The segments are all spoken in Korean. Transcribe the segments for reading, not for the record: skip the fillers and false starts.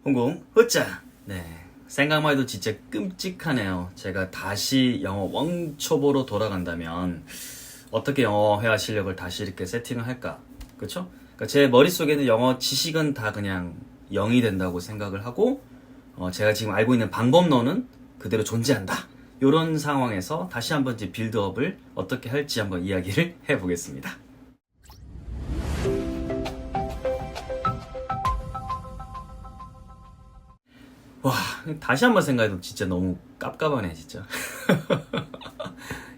홍콩 흐짜. 네, 생각만 해도 진짜 끔찍하네요. 제가 다시 영어 왕초보로 돌아간다면 어떻게 영어 회화 실력을 다시 이렇게 세팅을 할까? 그쵸? 그러니까 제 머릿속에는 영어 지식은 다 그냥 0이 된다고 생각을 하고, 제가 지금 알고 있는 방법론은 그대로 존재한다. 이런 상황에서 다시 한번 이제 빌드업을 어떻게 할지 한번 이야기를 해보겠습니다. 와, 다시 한번 생각해도 진짜 너무 깝깝하네, 진짜.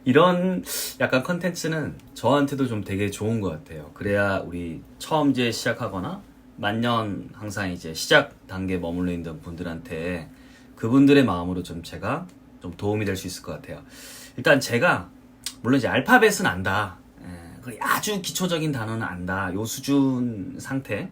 이런 약간 컨텐츠는 저한테도 좀 되게 좋은 것 같아요. 그래야 우리 처음 이제 시작하거나 만년 항상 이제 시작 단계에 머물러 있는 분들한테 그분들의 마음으로 좀 제가 좀 도움이 될 수 있을 것 같아요. 일단 제가 물론 이제 알파벳은 안다. 아주 기초적인 단어는 안다. 요 수준 상태에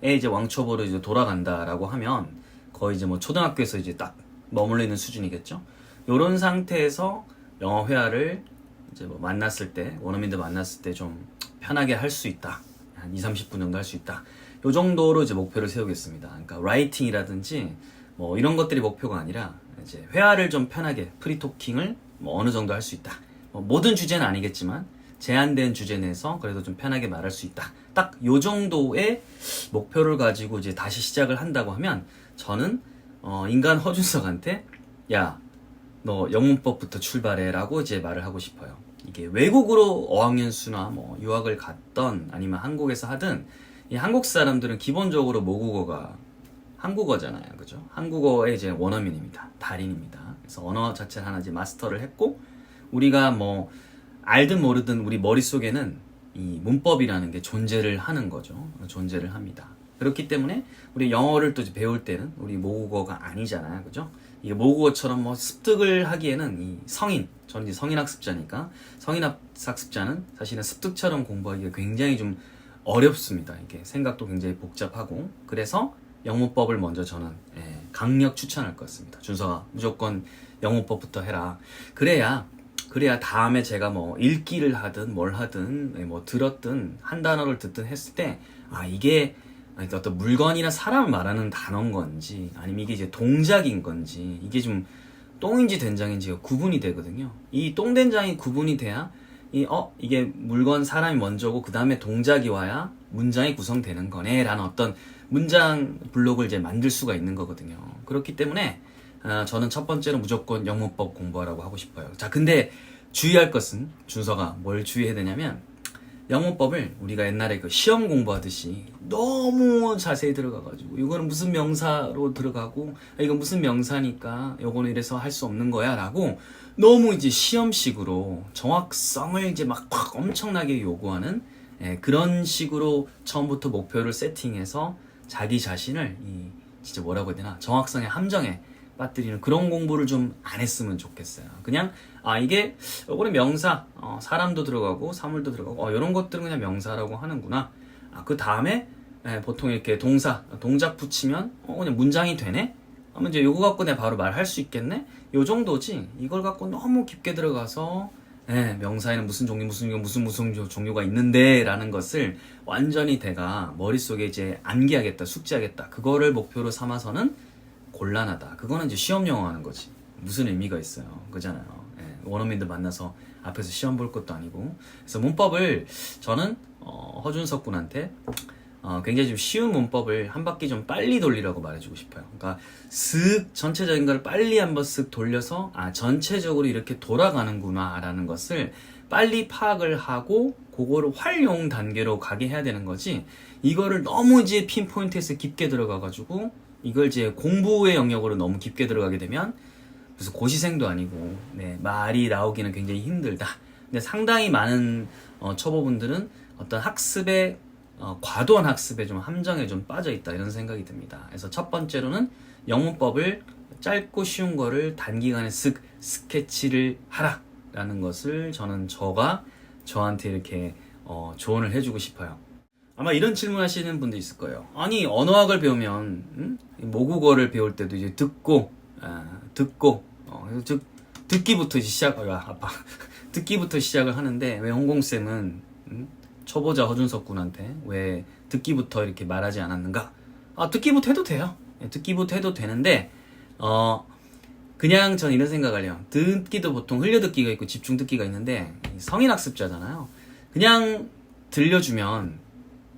이제 왕초보로 이제 돌아간다라고 하면 거의 이제 뭐 초등학교에서 이제 딱 머물러 있는 수준이겠죠. 요런 상태에서 영어 회화를 이제 뭐 만났을 때, 원어민들 만났을 때 좀 편하게 할 수 있다. 한 2, 30분 정도 할 수 있다. 요 정도로 이제 목표를 세우겠습니다. 그러니까 라이팅이라든지 뭐 이런 것들이 목표가 아니라 이제 회화를 좀 편하게 프리토킹을 뭐 어느 정도 할 수 있다. 뭐 모든 주제는 아니겠지만 제한된 주제 내에서 그래도 좀 편하게 말할 수 있다. 딱 요 정도의 목표를 가지고 이제 다시 시작을 한다고 하면 저는 인간 허준석한테 야, 너 영문법부터 출발해라고 이제 말을 하고 싶어요. 이게 외국으로 어학연수나 뭐 유학을 갔던 아니면 한국에서 하든 이 한국 사람들은 기본적으로 모국어가 한국어잖아요. 그죠? 한국어의 이제 원어민입니다. 달인입니다. 그래서 언어 자체를 하나 이제 마스터를 했고 우리가 뭐 알든 모르든 우리 머릿속에는 이 문법이라는 게 존재를 하는 거죠. 존재를 합니다. 그렇기 때문에 우리 영어를 또 배울 때는 우리 모국어가 아니잖아요. 그죠? 이게 모국어처럼 뭐 습득을 하기에는 이 저는 이제 성인학습자니까 성인학습자는 사실은 습득처럼 공부하기가 굉장히 좀 어렵습니다. 이게 생각도 굉장히 복잡하고 그래서 영문법을 먼저 저는 강력 추천할 것 같습니다. 준서가 무조건 영문법부터 해라. 그래야 다음에 제가 뭐 읽기를 하든 뭘 하든 뭐 들었든 한 단어를 듣든 했을 때 이게 어떤 물건이나 사람을 말하는 단어인 건지 아니면 이게 이제 동작인 건지 이게 좀 똥인지 된장인지가 구분이 되거든요. 이 똥된장이 구분이 돼야 이게 물건 사람이 먼저고 그 다음에 동작이 와야 문장이 구성되는 거네 라는 어떤 문장 블록을 이제 만들 수가 있는 거거든요. 그렇기 때문에 저는 첫 번째로 무조건 영문법 공부하라고 하고 싶어요. 자, 근데 주의할 것은 준서가 뭘 주의해야 되냐면 영문법을 우리가 옛날에 그 시험 공부하듯이 너무 자세히 들어가가지고 이거는 무슨 명사로 들어가고 이건 무슨 명사니까 요거는 이래서 할 수 없는 거야 라고 너무 이제 시험식으로 정확성을 이제 막 확 엄청나게 요구하는 그런 식으로 처음부터 목표를 세팅해서 자기 자신을 진짜 뭐라고 해야 되나 정확성의 함정에 빠뜨리는 그런 공부를 좀 안 했으면 좋겠어요. 그냥 이게 요거는 명사 사람도 들어가고 사물도 들어가고 이런 것들은 그냥 명사라고 하는구나. 그 다음에 보통 이렇게 동작 붙이면 그냥 문장이 되네. 그러면 이제 요거 갖고 내가 바로 말할 수 있겠네. 요 정도지. 이걸 갖고 너무 깊게 들어가서 명사에는 무슨 종류 무슨 종류가 있는데 라는 것을 완전히 내가 머릿속에 이제 암기하겠다 숙지하겠다 그거를 목표로 삼아서는 곤란하다. 그거는 이제 시험 영어 하는 거지. 무슨 의미가 있어요. 그잖아요. 원어민들 만나서 앞에서 시험 볼 것도 아니고. 그래서 문법을 저는 허준석 군한테 굉장히 좀 쉬운 문법을 한 바퀴 좀 빨리 돌리라고 말해주고 싶어요. 그러니까 슥 전체적인 걸 빨리 한번 슥 돌려서 전체적으로 이렇게 돌아가는구나 라는 것을 빨리 파악을 하고 그거를 활용 단계로 가게 해야 되는 거지. 이거를 너무 이제 핀포인트에서 깊게 들어가가지고 이걸 이제 공부의 영역으로 너무 깊게 들어가게 되면 무슨 고시생도 아니고 말이 나오기는 굉장히 힘들다. 근데 상당히 많은 초보분들은 어떤 학습에 과도한 학습에 좀 함정에 좀 빠져 있다 이런 생각이 듭니다. 그래서 첫 번째로는 영문법을 짧고 쉬운 거를 단기간에 쓱 스케치를 하라 라는 것을 저한테 이렇게 조언을 해주고 싶어요. 아마 이런 질문 하시는 분도 있을 거예요. 아니 언어학을 배우면 모국어를 배울 때도 이제 듣고 듣기부터 듣기부터 시작을 하는데 왜 홍공쌤은 초보자 허준석 군한테 왜 듣기부터 이렇게 말하지 않았는가? 듣기부터 해도 돼요. 듣기부터 해도 되는데 그냥 전 이런 생각을 해요. 듣기도 보통 흘려듣기가 있고 집중 듣기가 있는데 성인 학습자잖아요. 그냥 들려주면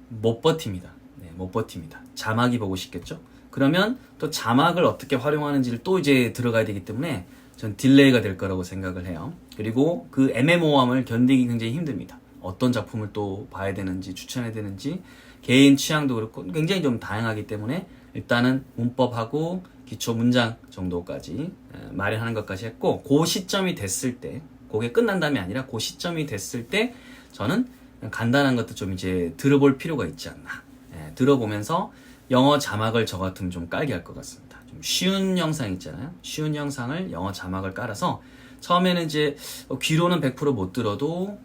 못 버팁니다. 네, 못 버팁니다. 자막이 보고 싶겠죠? 그러면 또 자막을 어떻게 활용하는지를 또 이제 들어가야 되기 때문에 전 딜레이가 될 거라고 생각을 해요. 그리고 그 애매모호함을 견디기 굉장히 힘듭니다. 어떤 작품을 또 봐야 되는지 추천해야 되는지 개인 취향도 그렇고 굉장히 좀 다양하기 때문에 일단은 문법하고 기초 문장 정도까지 마련하는 것까지 했고 그 시점이 됐을 때 그게 끝난 다음이 아니라 그 시점이 됐을 때 저는 간단한 것도 좀 이제 들어볼 필요가 있지 않나. 들어보면서 영어 자막을 저 같으면 좀 깔게 할 것 같습니다. 좀 쉬운 영상 있잖아요. 쉬운 영상을 영어 자막을 깔아서 처음에는 이제 귀로는 100%못 들어도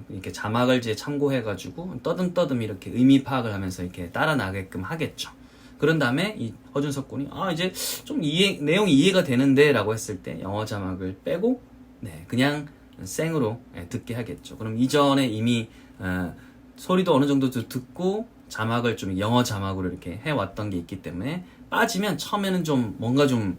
이렇게 자막을 이제 참고해가지고 떠듬떠듬 이렇게 의미 파악을 하면서 이렇게 따라 나게끔 하겠죠. 그런 다음에 이 허준석 군이 이제 좀 내용이 이해가 되는데 라고 했을 때 영어 자막을 빼고 그냥 생으로 듣게 하겠죠. 그럼 이전에 이미 소리도 어느 정도 듣고 자막을 좀 영어 자막으로 이렇게 해왔던 게 있기 때문에 빠지면 처음에는 좀 뭔가 좀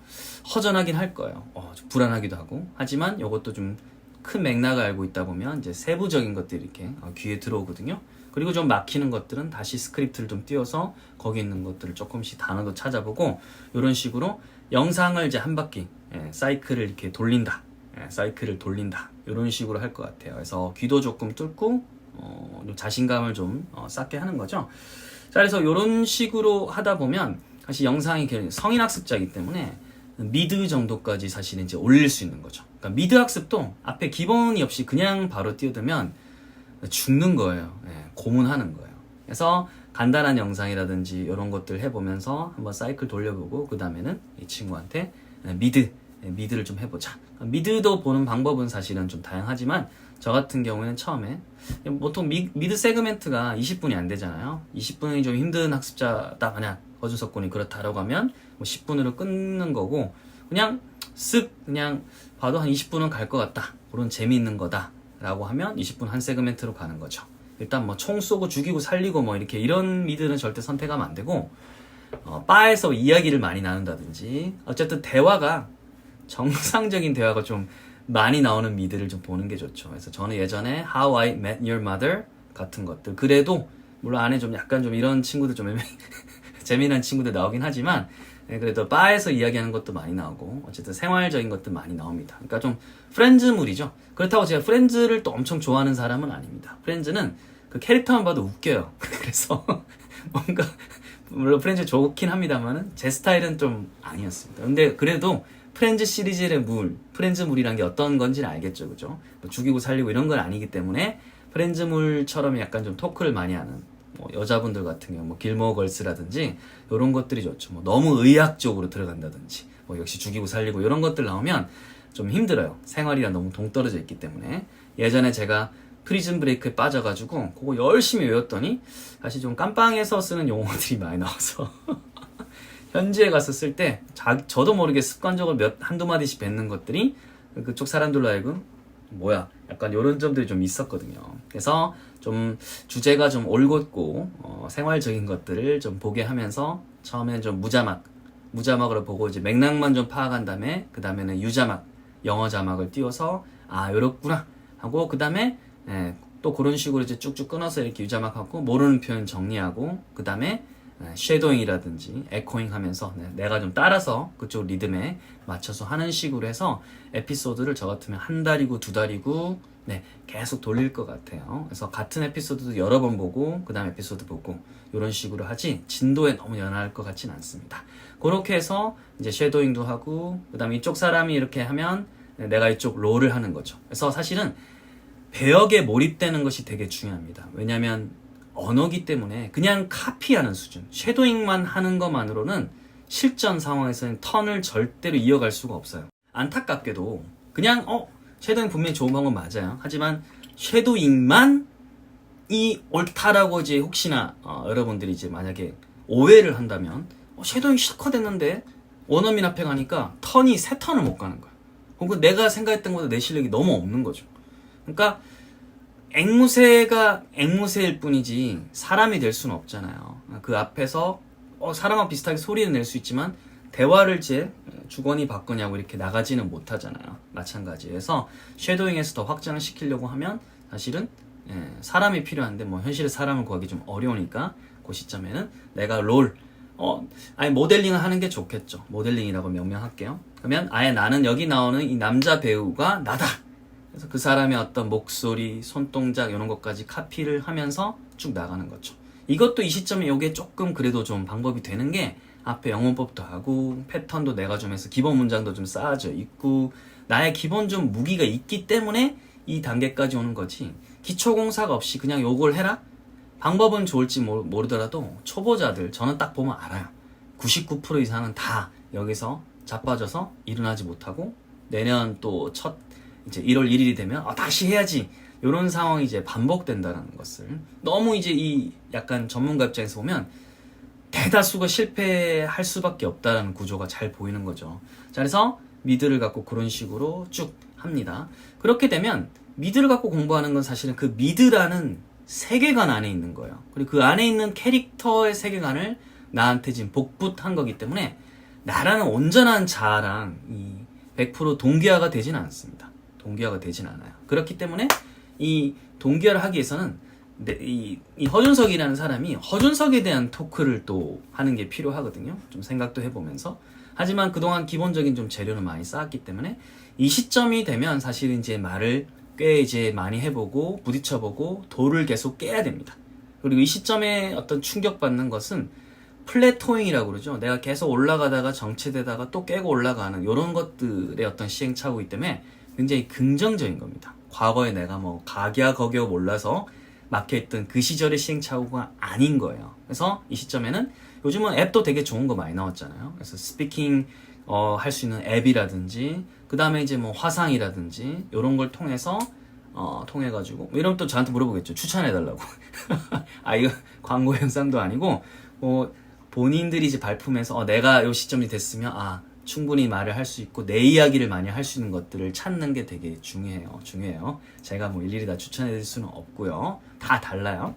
허전하긴 할 거예요. 좀 불안하기도 하고. 하지만 이것도 좀 큰 맥락을 알고 있다 보면 이제 세부적인 것들이 이렇게 귀에 들어오거든요. 그리고 좀 막히는 것들은 다시 스크립트를 좀 띄워서 거기 있는 것들을 조금씩 단어도 찾아보고 이런 식으로 영상을 이제 한 바퀴 사이클을 이렇게 돌린다. 사이클을 돌린다. 이런 식으로 할 것 같아요. 그래서 귀도 조금 뚫고 자신감을 좀 쌓게 하는 거죠. 자, 그래서 이런 식으로 하다 보면 사실 영상이 성인 학습자이기 때문에 미드 정도까지 사실은 이제 올릴 수 있는 거죠. 그러니까 미드 학습도 앞에 기본이 없이 그냥 바로 뛰어들면 죽는 거예요. 고문하는 거예요. 그래서 간단한 영상이라든지 이런 것들 해보면서 한번 사이클 돌려보고 그 다음에는 이 친구한테 미드를 좀 해보자. 미드도 보는 방법은 사실은 좀 다양하지만 저 같은 경우에는 처음에 보통 미드 세그멘트가 20분이 안 되잖아요. 20분이 좀 힘든 학습자다 만약 허준석 군이 그렇다라고 하면 뭐 10분으로 끊는 거고 그냥 그냥 봐도 한 20분은 갈 것 같다. 그런 재미있는 거다. 라고 하면 20분 한 세그멘트로 가는 거죠. 일단 뭐 총 쏘고 죽이고 살리고 뭐 이런 미드는 절대 선택하면 안 되고 바에서 이야기를 많이 나눈다든지 어쨌든 대화가 정상적인 대화가 좀 많이 나오는 미드를 좀 보는 게 좋죠. 그래서 저는 예전에 How I Met Your Mother 같은 것들 그래도 물론 안에 좀 약간 좀 이런 친구들 좀 재미난 친구들 나오긴 하지만 그래도 바에서 이야기하는 것도 많이 나오고 어쨌든 생활적인 것도 많이 나옵니다. 그러니까 좀 프렌즈물이죠. 그렇다고 제가 프렌즈를 또 엄청 좋아하는 사람은 아닙니다. 프렌즈는 그 캐릭터만 봐도 웃겨요. 그래서 뭔가 물론 프렌즈 좋긴 합니다만은 제 스타일은 좀 아니었습니다. 근데 그래도 프렌즈 시리즈의 프렌즈물이란 게 어떤 건지는 알겠죠, 그죠? 뭐 죽이고 살리고 이런 건 아니기 때문에 프렌즈물처럼 약간 좀 토크를 많이 하는 뭐 여자분들 같은 경우 뭐 길모어 걸스라든지 이런 것들이 좋죠. 뭐 너무 의학적으로 들어간다든지 뭐 역시 죽이고 살리고 이런 것들 나오면 좀 힘들어요. 생활이랑 너무 동떨어져 있기 때문에 예전에 제가 프리즌 브레이크에 빠져가지고 그거 열심히 외웠더니 사실 좀 깜빵에서 쓰는 용어들이 많이 나와서 현지에 가서 쓸 때 저도 모르게 습관적으로 한두 마디씩 뱉는 것들이 그쪽 사람들로 하여금 뭐야 약간 이런 점들이 좀 있었거든요. 그래서 좀 주제가 좀 올곧고 생활적인 것들을 좀 보게 하면서 처음에는 좀 무자막으로 보고 이제 맥락만 좀 파악한 다음에 그 다음에는 유자막 영어 자막을 띄워서 요렇구나 하고 그 다음에 또 그런 식으로 이제 쭉쭉 끊어서 이렇게 유자막하고 모르는 표현 정리하고 그 다음에 쉐도잉이라든지 에코잉 하면서 내가 좀 따라서 그쪽 리듬에 맞춰서 하는 식으로 해서 에피소드를 저 같으면 한 달이고 두 달이고 계속 돌릴 것 같아요. 그래서 같은 에피소드도 여러 번 보고 그 다음 에피소드 보고 이런 식으로 하지 진도에 너무 연할 것 같진 않습니다. 그렇게 해서 이제 쉐도잉도 하고 그 다음에 이쪽 사람이 이렇게 하면 내가 이쪽 롤을 하는 거죠. 그래서 사실은 배역에 몰입되는 것이 되게 중요합니다. 왜냐하면 언어기 때문에 그냥 카피하는 수준 쉐도잉만 하는 것만으로는 실전 상황에서는 턴을 절대로 이어갈 수가 없어요. 안타깝게도 그냥 쉐도잉 분명히 좋은 방법 맞아요. 하지만 쉐도잉만 이 옳다라고 이제 혹시나 여러분들이 이제 만약에 오해를 한다면 쉐도잉 실컷 했는데 원어민 앞에 가니까 턴이 3턴을 못 가는 거야. 혹은 내가 생각했던 것보다 내 실력이 너무 없는 거죠. 그러니까 앵무새가 앵무새일 뿐이지 사람이 될 수는 없잖아요. 그 앞에서 사람하고 비슷하게 소리는 낼 수 있지만 대화를 제 주거니 받거냐고 이렇게 나가지는 못하잖아요. 마찬가지에서 쉐도잉에서 더 확장을 시키려고 하면 사실은 사람이 필요한데 뭐 현실에 사람을 구하기 좀 어려우니까 그 시점에는 내가 아예 모델링을 하는 게 좋겠죠. 모델링이라고 명명할게요. 그러면 아예 나는 여기 나오는 이 남자 배우가 나다. 그래서 그 사람의 어떤 목소리, 손동작 이런 것까지 카피를 하면서 쭉 나가는 거죠. 이것도 이 시점에 이게 조금 그래도 좀 방법이 되는 게 앞에 영문법도 하고 패턴도 내가 좀 해서 기본 문장도 좀 쌓아져 있고 나의 기본 좀 무기가 있기 때문에 이 단계까지 오는 거지. 기초공사가 없이 그냥 요걸 해라? 방법은 좋을지 모르더라도 초보자들 저는 딱 보면 알아요. 99% 이상은 다 여기서 자빠져서 일어나지 못하고 내년 또 이제 1월 1일이 되면 다시 해야지 이런 상황이 이제 반복된다는 것을 너무 이제 이 약간 전문가 입장에서 보면 대다수가 실패할 수밖에 없다는 구조가 잘 보이는 거죠. 자, 그래서 미드를 갖고 그런 식으로 쭉 합니다. 그렇게 되면 미드를 갖고 공부하는 건 사실은 그 미드라는 세계관 안에 있는 거예요. 그리고 그 안에 있는 캐릭터의 세계관을 나한테 지금 복붙한 거기 때문에 나라는 온전한 자아랑 100% 동기화가 되진 않습니다. 동기화가 되진 않아요. 그렇기 때문에 이 동기화를 하기 위해서는 이 허준석이라는 사람이 허준석에 대한 토크를 또 하는 게 필요하거든요. 좀 생각도 해보면서. 하지만 그동안 기본적인 좀 재료는 많이 쌓았기 때문에 이 시점이 되면 사실 이제 말을 꽤 이제 많이 해보고 부딪혀보고 돌을 계속 깨야 됩니다. 그리고 이 시점에 어떤 충격받는 것은 플래토잉이라고 그러죠. 내가 계속 올라가다가 정체되다가 또 깨고 올라가는 이런 것들의 어떤 시행착오이기 때문에 굉장히 긍정적인 겁니다. 과거에 내가 뭐 가갸거겨 몰라서 막혀있던 그 시절의 시행착오가 아닌 거예요. 그래서 이 시점에는 요즘은 앱도 되게 좋은 거 많이 나왔잖아요. 그래서 스피킹 할 수 있는 앱이라든지 그 다음에 이제 뭐 화상이라든지 이런 걸 통해서 통해가지고 이러면 또 저한테 물어보겠죠. 추천해달라고. 이거 광고 영상도 아니고 본인들이 이제 발품해서 내가 요 시점이 됐으면 충분히 말을 할 수 있고 내 이야기를 많이 할 수 있는 것들을 찾는 게 되게 중요해요. 제가 뭐 일일이 다 추천해 드릴 수는 없고요. 다 달라요.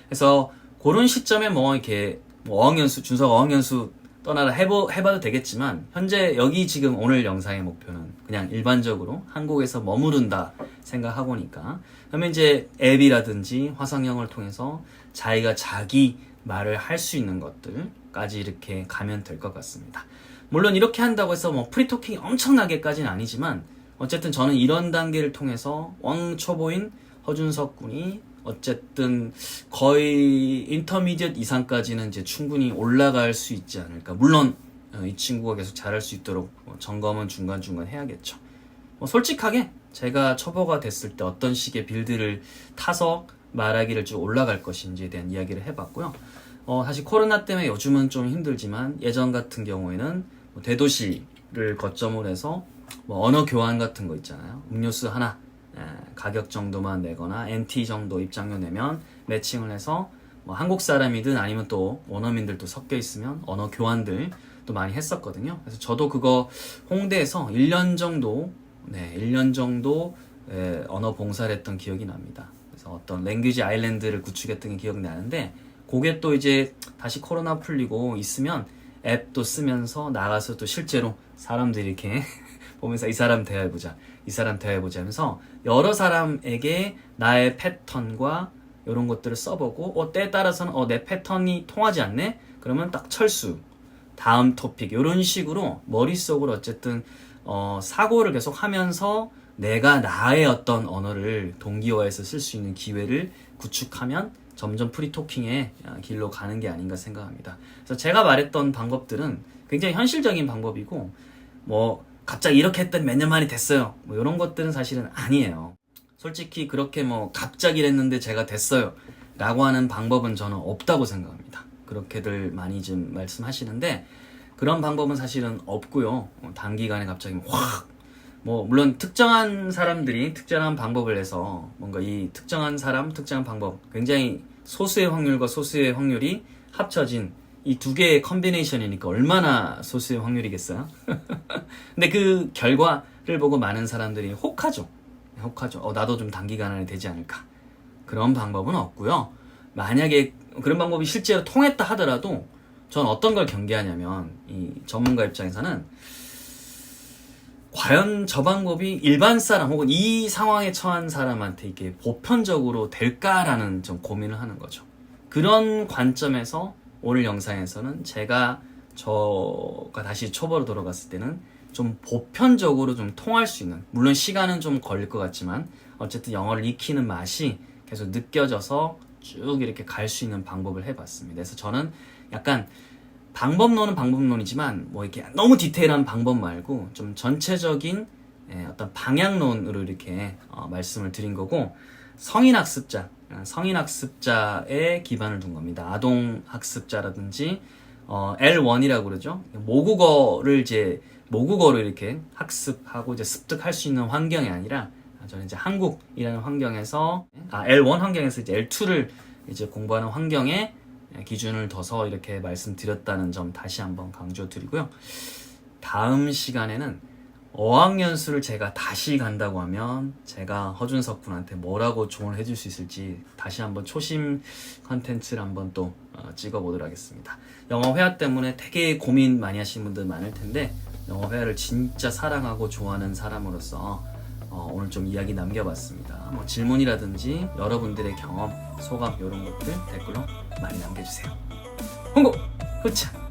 그래서 그런 시점에 뭐 이렇게 어학연수, 준석 어학연수 떠나라 해봐도 되겠지만 현재 여기 지금 오늘 영상의 목표는 그냥 일반적으로 한국에서 머무른다 생각하고니까 그러면 이제 앱이라든지 화상영어를 통해서 자기가 자기 말을 할 수 있는 것들까지 이렇게 가면 될 것 같습니다. 물론 이렇게 한다고 해서 뭐 프리토킹이 엄청나게까지는 아니지만 어쨌든 저는 이런 단계를 통해서 왕초보인 허준석 군이 어쨌든 거의 인터미디엇 이상까지는 이제 충분히 올라갈 수 있지 않을까. 물론 이 친구가 계속 잘할 수 있도록 점검은 중간중간 해야겠죠. 솔직하게 제가 초보가 됐을 때 어떤 식의 빌드를 타서 말하기를 쭉 올라갈 것인지에 대한 이야기를 해봤고요. 사실 코로나 때문에 요즘은 좀 힘들지만 예전 같은 경우에는 대도시를 거점으로 해서 언어 교환 같은 거 있잖아요. 음료수 하나 가격 정도만 내거나 NT 정도 입장료 내면 매칭을 해서 한국 사람이든 아니면 또 원어민들도 섞여 있으면 언어 교환들 또 많이 했었거든요. 그래서 저도 그거 홍대에서 1년 정도 언어 봉사를 했던 기억이 납니다. 그래서 어떤 랭귀지 아일랜드를 구축했던 게 기억이 나는데 그게 또 이제 다시 코로나 풀리고 있으면 앱도 쓰면서 나가서 또 실제로 사람들이 이렇게 보면서 이 사람 대화해보자 하면서 여러 사람에게 나의 패턴과 이런 것들을 써보고 때에 따라서는 내 패턴이 통하지 않네? 그러면 딱 철수, 다음 토픽 이런 식으로 머릿속으로 어쨌든 사고를 계속 하면서 내가 나의 어떤 언어를 동기화해서 쓸 수 있는 기회를 구축하면 점점 프리토킹의 길로 가는 게 아닌가 생각합니다. 그래서 제가 말했던 방법들은 굉장히 현실적인 방법이고 갑자기 이렇게 했더니 몇 년 만에 됐어요. 이런 것들은 사실은 아니에요. 솔직히 그렇게 갑자기 했는데 제가 됐어요 라고 하는 방법은 저는 없다고 생각합니다. 그렇게들 많이 좀 말씀하시는데 그런 방법은 사실은 없고요. 단기간에 갑자기 확 물론 특정한 사람들이 특정한 방법을 해서 뭔가 이 특정한 사람, 특정한 방법 굉장히 소수의 확률과 소수의 확률이 합쳐진 이 두 개의 컨비네이션이니까 얼마나 소수의 확률이겠어요? 근데 그 결과를 보고 많은 사람들이 혹하죠. 나도 좀 단기간 안에 되지 않을까. 그런 방법은 없고요. 만약에 그런 방법이 실제로 통했다 하더라도 전 어떤 걸 경계하냐면 이 전문가 입장에서는 과연 저 방법이 일반 사람 혹은 이 상황에 처한 사람한테 이게 보편적으로 될까라는 좀 고민을 하는 거죠. 그런 관점에서 오늘 영상에서는 저가 다시 초보로 돌아갔을 때는 좀 보편적으로 좀 통할 수 있는, 물론 시간은 좀 걸릴 것 같지만 어쨌든 영어를 익히는 맛이 계속 느껴져서 쭉 이렇게 갈 수 있는 방법을 해봤습니다. 그래서 저는 약간 방법론은 방법론이지만 뭐 이렇게 너무 디테일한 방법 말고 좀 전체적인 어떤 방향론으로 이렇게 말씀을 드린 거고, 성인학습자에 기반을 둔 겁니다. 아동학습자라든지 L1이라고 그러죠. 모국어를 이렇게 학습하고 이제 습득할 수 있는 환경이 아니라 저는 이제 한국이라는 환경에서 L1 환경에서 이제 L2를 이제 공부하는 환경에 기준을 둬서 이렇게 말씀드렸다는 점 다시 한번 강조드리고요. 다음 시간에는 어학연수를 제가 다시 간다고 하면 제가 허준석 군한테 뭐라고 조언을 해줄 수 있을지 다시 한번 초심 컨텐츠를 한번 또 찍어보도록 하겠습니다. 영어 회화 때문에 되게 고민 많이 하시는 분들 많을 텐데 영어 회화를 진짜 사랑하고 좋아하는 사람으로서 오늘 좀 이야기 남겨봤습니다. 뭐 질문이라든지 여러분들의 경험, 소감 이런 것들 댓글로 많이 남겨주세요. 홍보! 후차!